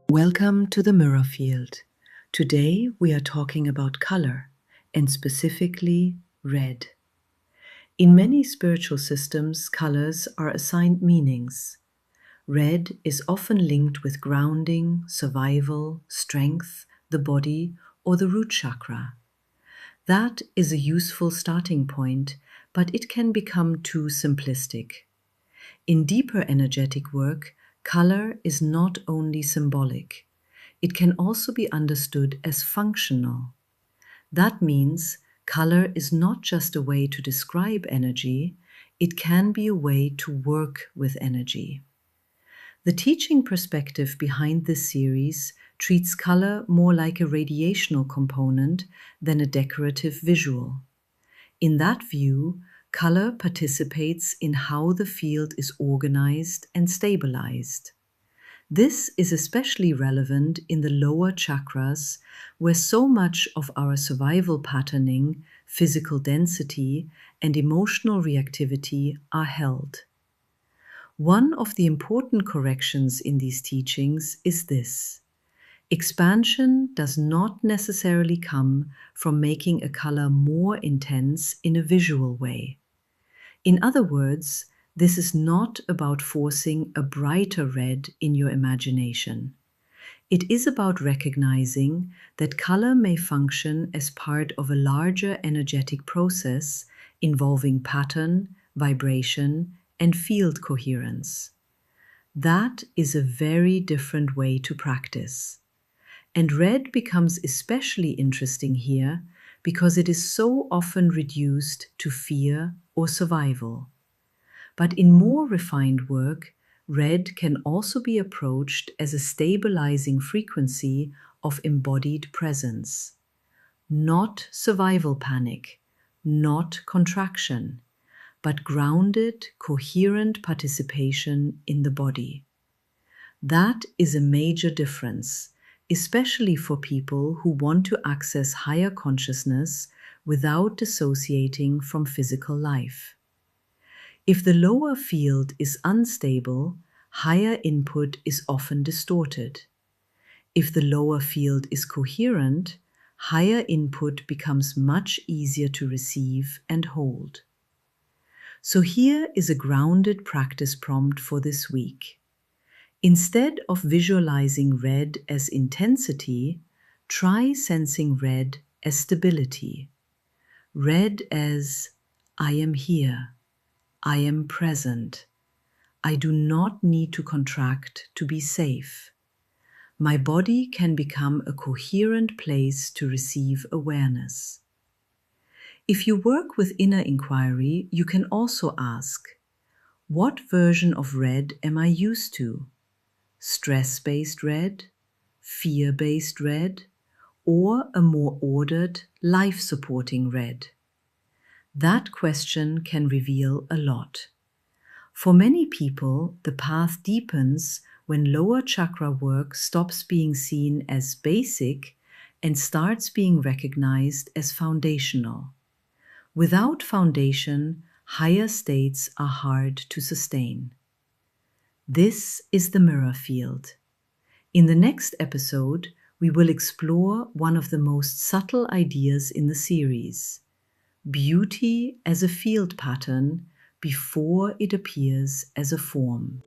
Welcome to the mirror field. Today we are talking about color, and specifically red. In many spiritual systems, colors are assigned meanings. Red is often linked with grounding, survival, strength, the body, or the root chakra. That is a useful starting point, but it can become too simplistic. In deeper energetic work, color is not only symbolic, it can also be understood as functional. That means color is not just a way to describe energy, it can be a way to work with energy. The teaching perspective behind this series treats color more like a radiational component than a decorative visual. In that view, color participates in how the field is organized and stabilized. This is especially relevant in the lower chakras, where so much of our survival patterning, physical density, and emotional reactivity are held. One of the important corrections in these teachings is this: expansion does not necessarily come from making a color more intense in a visual way. In other words, this is not about forcing a brighter red in your imagination. It is about recognizing that color may function as part of a larger energetic process involving pattern, vibration, and field coherence. That is a very different way to practice. And red becomes especially interesting here because it is so often reduced to fear or survival. But in more refined work, red can also be approached as a stabilizing frequency of embodied presence. Not survival panic, not contraction, but grounded, coherent participation in the body. That is a major difference, especially for people who want to access higher consciousness without dissociating from physical life. If the lower field is unstable, higher input is often distorted. If the lower field is coherent, higher input becomes much easier to receive and hold. So here is a grounded practice prompt for this week. Instead of visualizing red as intensity, try sensing red as stability. Red as I am here, I am present. I do not need to contract to be safe. My body can become a coherent place to receive awareness. If you work with inner inquiry, you can also ask, what version of red am I used to? Stress-based red, fear-based red, or a more ordered, life-supporting red? That question can reveal a lot. For many people, the path deepens when lower chakra work stops being seen as basic and starts being recognized as foundational. Without foundation, higher states are hard to sustain. This is the mirror field. In the next episode, we will explore one of the most subtle ideas in the series: beauty as a field pattern before it appears as a form.